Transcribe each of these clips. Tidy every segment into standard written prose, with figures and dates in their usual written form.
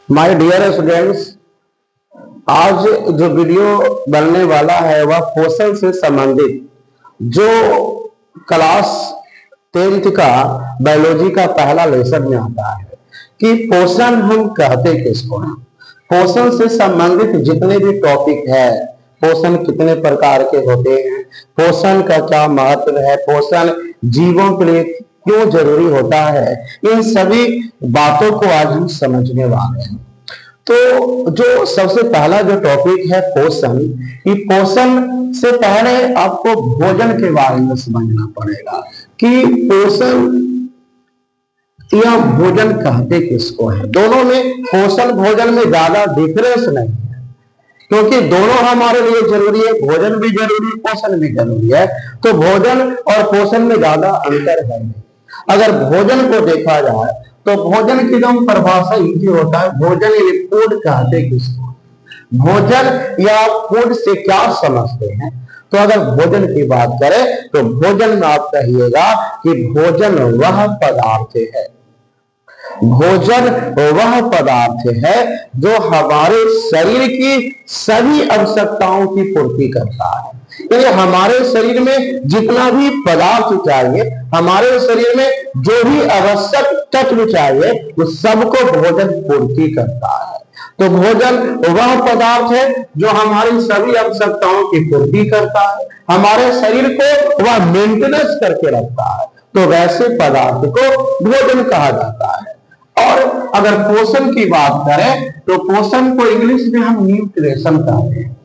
My dear students, आज जो video बनने वाला है वह पोषण से संबंधित जो क्लास 10th का बायोलॉजी का पहला लेसन में आता है कि पोषण हम कहते किसको हैं। पोषण से संबंधित जितने भी टॉपिक है, पोषण कितने प्रकार के होते हैं, पोषण का क्या महत्व है, पोषण जीवों के लिए क्यों जरूरी होता है, इन सभी बातों को आज हम समझने वाले हैं। तो जो सबसे पहला जो टॉपिक है पोषण, ये पोषण से पहले आपको भोजन के बारे में समझना पड़ेगा कि पोषण या भोजन कहते किसको है। दोनों में पोषण भोजन में ज्यादा डिफरेंस नहीं है, क्योंकि दोनों हमारे लिए जरूरी है। भोजन भी जरूरी है, पोषण भी जरूरी है, तो भोजन और पोषण में ज्यादा अंतर है नहीं। अगर भोजन को देखा जाए तो भोजन की एकदम परिभाषा इजी होता है। भोजन या फूड कहते किसको, भोजन या फूड से क्या समझते हैं। तो अगर भोजन की बात करें तो भोजन में आप कहिएगा कि भोजन वह पदार्थ है, भोजन वह पदार्थ है जो हमारे शरीर की सभी आवश्यकताओं की पूर्ति करता है। यानी हमारे शरीर में जितना भी पदार्थ चाहिए, हमारे शरीर में जो भी आवश्यक तत्व चाहिए, उस सबको भोजन पूर्ति करता है। तो भोजन वह पदार्थ है जो हमारी सभी आवश्यकताओं की पूर्ति करता है, हमारे शरीर को वह मेंटेनेंस करके रखता है। तो वैसे पदार्थ को भोजन कहा जाता है। और अगर पोषण की बात करें तो पोषण को इंग्लिश में हम न्यूट्रिशन कहते हैं।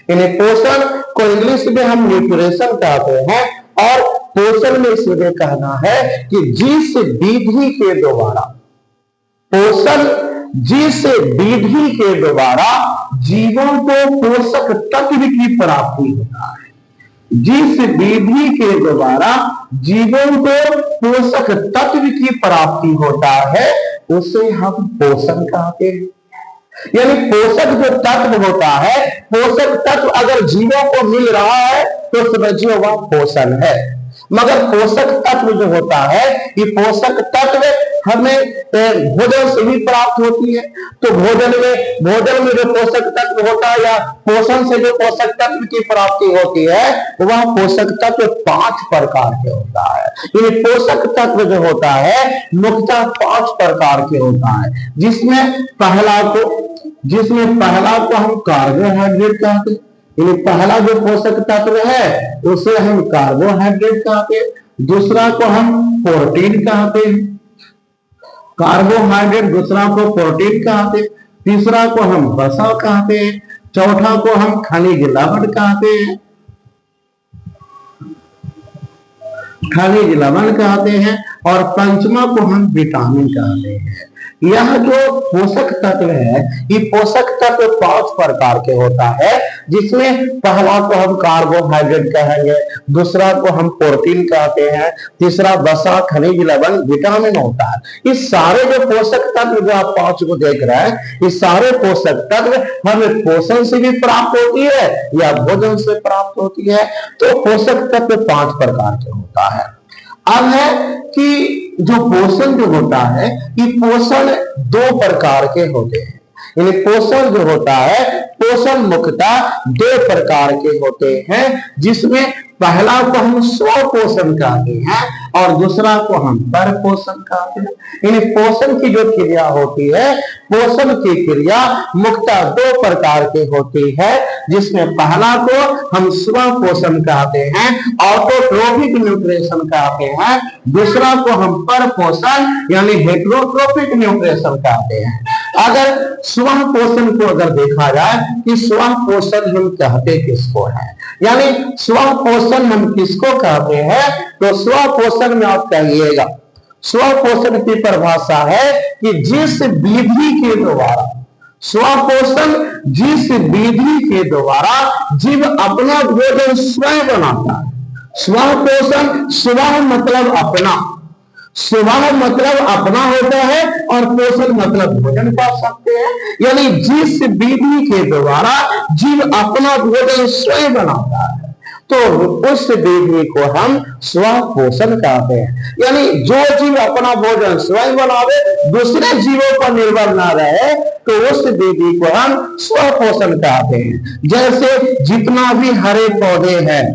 यानी पोषण को इंग्लिश में हम न्यूट्रिशन कहते हैं। और पोषण में सीधे कहना है कि जिस विधि के द्वारा पोषण, जिस विधि के द्वारा जीवों को पोषक तत्व की प्राप्ति होता है, जिस विधि के द्वारा जीवों को पोषक तत्व की प्राप्ति होता है, उसे हम पोषण कहते हैं। यानी पोषक जो तत्व होता है, पोषक तत्व अगर जीवों को मिल रहा है तो समझिए वह पोषण है। मगर पोषक तत्व जो होता है, ये पोषक तत्व हमें भोजन से ही प्राप्त होती है। तो भोजन में जो पोषक तत्व होता है या पोषण से जो पोषक तत्व की प्राप्ति होती है, वह पोषक तत्व 5 प्रकार के होता है। ये पोषक तत्व जो होता है मुख्यतः 5 प्रकार के होता है, जिसमें पहला को हम कार्बोहाइड्रेट कहते हैं। पहला जो पोषक तत्व है उसे हम कार्बोहाइड्रेट कहते हैं। दूसरा को हम प्रोटीन कहते हैं, कार्बोहाइड्रेट दूसरा को प्रोटीन कहते हैं। तीसरा को हम वसा कहते हैं। चौथा को हम खनिज लवण कहते हैं, और पंचमा को हम विटामिन कहते हैं। यह जो पोषक तत्व है, ये पोषक तत्व 5 प्रकार के होता है, जिसमें पहला को हम कार्बोहाइड्रेट कहेंगे, दूसरा को हम प्रोटीन कहते हैं, तीसरा वसा, खनिज लवण, विटामिन होता है। ये सारे जो पोषक तत्व जो आप 5 को देख रहे हैं, ये सारे पोषक तत्व हमें पोषण से भी प्राप्त होती है या भोजन से प्राप्त होती है। तो पोषक तत्व 5 प्रकार के होता है। अब है कि जो पोषण जो होता है, ये पोषण 2 प्रकार के होते हैं। यानी पोषण जो होता है, पोषण मुख्यतः 2 प्रकार के होते हैं, जिसमें पहला को हम स्व पोषण कहते हैं और दूसरा को हम पर पोषण कहते हैं। यानी पोषण की जो क्रिया होती है, पोषण की क्रिया मुख्यतः 2 प्रकार की होती है, जिसमें पहला को हम स्व पोषण कहते हैं, ऑटोट्रोफिक न्यूट्रिशन कहते हैं। दूसरा को हम पर पोषण यानी हेटेरोट्रोफिक न्यूट्रिशन कहते हैं। अगर स्व पोषण को अगर देखा जाए कि स्व पोषण हम कहते किसको है, यानी स्व पोषण हम किसको कहते हैं, तो स्व पोषण में आप कहिएगा, स्व पोषण की परिभाषा है कि जिस विधि के द्वारा स्व पोषण, जिस विधि के द्वारा जीव अपना भोजन स्वयं बनाता है। स्व पोषण, स्व मतलब अपना, स्वभाव मतलब अपना होता है और पोषण मतलब भोजन पा सकते हैं। यानी जिस विधि के द्वारा जीव अपना भोजन स्वयं बनाता है, तो उस विधि को हम स्वपोषण कहते हैं। यानी जो जीव अपना भोजन स्वयं बनावे, दूसरे जीवों पर निर्भर ना रहे, तो उस विधि को हम स्वपोषण कहते हैं। जैसे जितना भी हरे पौधे हैं,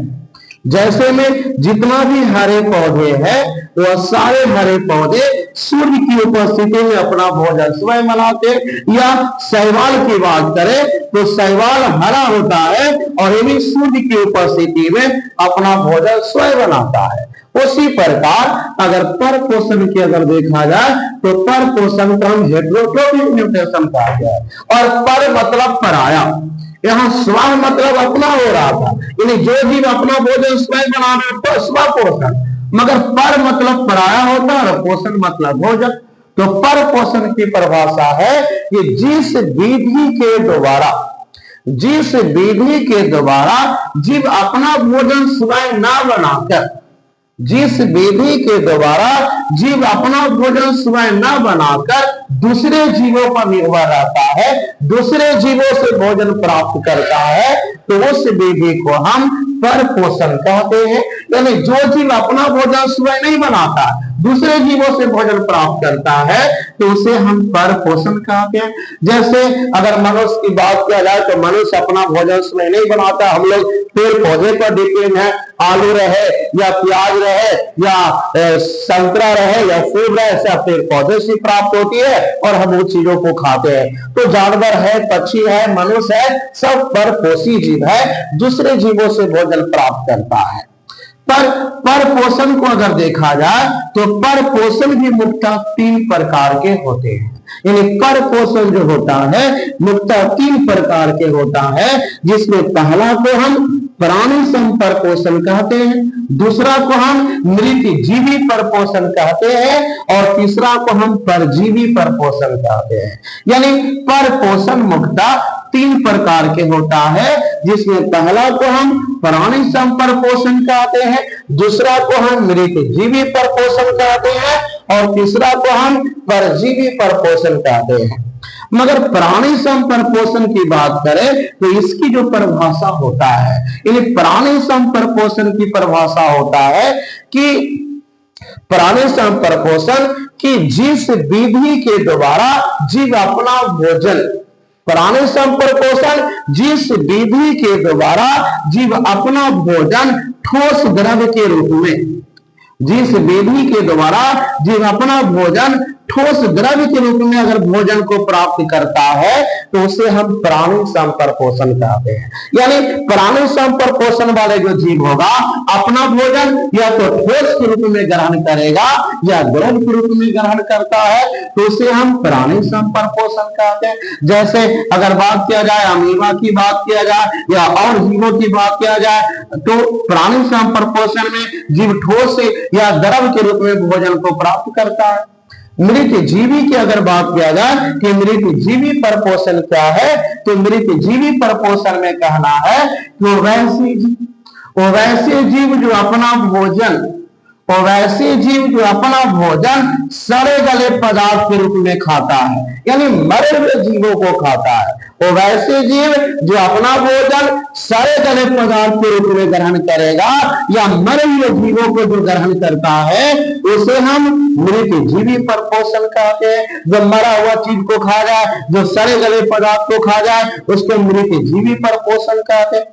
जैसे में जितना भी हरे पौधे हैं, वह सारे हरे पौधे सूर्य की उपस्थिति में अपना भोजन स्वयं बनाते हैं। या शैवाल की बात करें तो शैवाल हरा होता है और ये भी सूर्य की उपस्थिति में अपना भोजन स्वयं बनाता है। उसी प्रकार अगर पर पोषण की अगर देखा जाए तो पर पोषण को हम हेटेरोट्रोफिक न्यूट्रिशन कहते हैं। और पर मतलब पराया, यहाँ स्व मतलब अपना हो रहा था, यानी जो जीव अपना भोजन स्वयं बना रहे तो स्व पोषण, मगर पर मतलब पराया होता है और पोषण मतलब भोजन। तो पर पोषण की परिभाषा है कि जिस विधि के द्वारा जीव अपना भोजन स्वयं न बनाकर, जिस विधि के द्वारा जीव अपना भोजन स्वयं न बनाकर दूसरे जीवों पर निर्भर रहता है, दूसरे जीवों से भोजन प्राप्त करता है, तो उस विधि को हम पर पोषण कहते हैं। यानी जो जीव अपना भोजन स्वयं नहीं बनाता, दूसरे जीवों से भोजन प्राप्त करता है, तो उसे हम पर पोषण कहते हैं। जैसे अगर मनुष्य की बात किया जाए तो मनुष्य अपना भोजन स्वयं नहीं बनाता, हम लोग पेड़ पौधे पर डिपेंड है। आलू रहे या प्याज रहे या संतरा रहे या सेब रहे, सब पेड़ पौधे से प्राप्त होती है और हम उन चीजों को खाते हैं। तो जानवर है, पक्षी है, मनुष्य है, सब पर पोषी जीव है, दूसरे जीवों से भोजन प्राप्त करता है। पर पोषण को अगर देखा जाए तो पर पोषण भी मुख्यतः 3 प्रकार के होते हैं। यानी पर पोषण जो होता है मुख्यतः 3 प्रकार के होता है, जिसमें पहला को हम प्राणी संपर्पोषण कहते हैं, दूसरा को हम मृत जीवी परपोषण कहते हैं और तीसरा को हम परजीवी परपोषण कहते हैं। यानी परपोषण मुख्यतः 3 प्रकार के होता है, जिसमें पहला को हम प्राणी संपर्पोषण कहते हैं, दूसरा को हम मृत जीवी परपोषण कहते हैं और तीसरा को हम परजीवी परपोषण कहते हैं। मगर प्राणी संपर्पोषण की बात करें तो इसकी जो परिभाषा होता है, यानी प्राणी संपर्पोषण की परिभाषा होता है कि प्राणी संपर्पोषण की जिस विधि के द्वारा जीव अपना भोजन, प्राणी संपर्पोषण जिस विधि के द्वारा जीव अपना भोजन ठोस द्रव्य के रूप में, जिस विधि के द्वारा जीव अपना भोजन ठोस द्रव्य के रूप में अगर भोजन को प्राप्त करता है, तो उसे हम प्राणी संपर्पोषण कहते हैं। यानी प्राणी संपर्पोषण वाले जो जीव होगा अपना भोजन या तो ठोस के रूप में ग्रहण करेगा या द्रव के रूप में ग्रहण करता है, तो उसे हम प्राणी संपर्पोषण कहते हैं। जैसे अगर बात किया जाए अमीबा की बात किया जाए या और जीवों की बात किया जाए, तो प्राणी संपर्पोषण में जीव ठोस या द्रव के रूप में भोजन को प्राप्त करता है। मृत जीवी की अगर बात किया जाए कि मृत जीवी परपोषण क्या है, तो मृत जीवी परपोषण में कहना है कि वो वैसे जीव जो अपना भोजन सड़े गले पदार्थ के रूप में खाता है, यानी मरे हुए जीवों को खाता है। वो वैसे जीव जो अपना भोजन सड़े गले पदार्थ के रूप में ग्रहण करेगा या मरे हुए जीवों को जो ग्रहण करता है, उसे हम मृत जीवी परपोषण कहते हैं। जो मरा हुआ चीज को खा जाए, जो सड़े गले पदार्थ को खा जाए, उसको मृत जीवी परपोषण कहते हैं।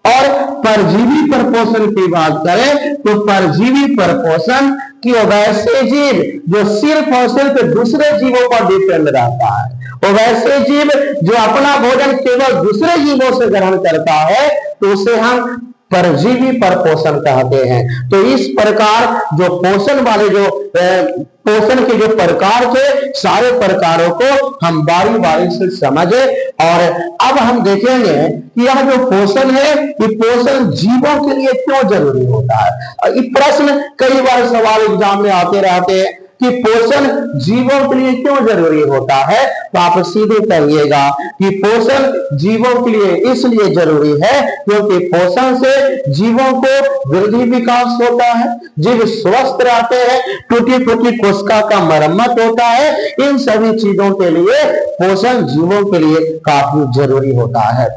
और परजीवी परपोषण की बात करें तो परजीवी परपोषण कि वैसे जीव जो सिर्फ और सिर्फ दूसरे जीवों पर डिपेंड रहता है, वो वैसे जीव जो अपना भोजन केवल दूसरे जीवों से ग्रहण करता है, तो उसे हम परजीवी परपोषण कहते हैं। तो इस प्रकार जो पोषण वाले जो पोषण के जो प्रकार थे, सारे प्रकारों को हम बारी बारी से समझे। और अब हम देखेंगे कि यह जो पोषण है, ये पोषण जीवों के लिए क्यों जरूरी होता है। ये प्रश्न कई बार सवाल एग्जाम में आते रहते हैं कि पोषण जीवों के लिए क्यों जरूरी होता है, तो आप सीधे कहिएगा कि पोषण जीवों के लिए इसलिए जरूरी है क्योंकि पोषण से जीवों को वृद्धि विकास होता है, जीव स्वस्थ रहते हैं, टूटी फूटी कोशिका का मरम्मत होता है। इन सभी चीजों के लिए पोषण जीवों के लिए काफी जरूरी होता है।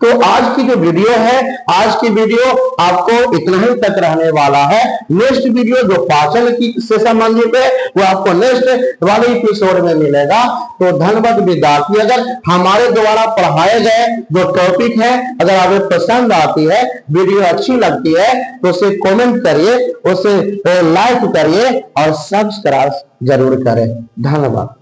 तो आज की जो वीडियो है, आज की वीडियो आपको इतना ही तक रहने वाला है। नेक्स्ट वीडियो जो पाचन की से संबंधित है वो आपको नेक्स्ट वाले एपिसोड में मिलेगा। तो धन्यवाद विद्यार्थी, अगर हमारे द्वारा पढ़ाए गए जो टॉपिक है अगर आपको पसंद आती है, वीडियो अच्छी लगती है तो उसे कमेंट करिए, उसे लाइक करिए और सब्सक्राइब जरूर करें। धन्यवाद।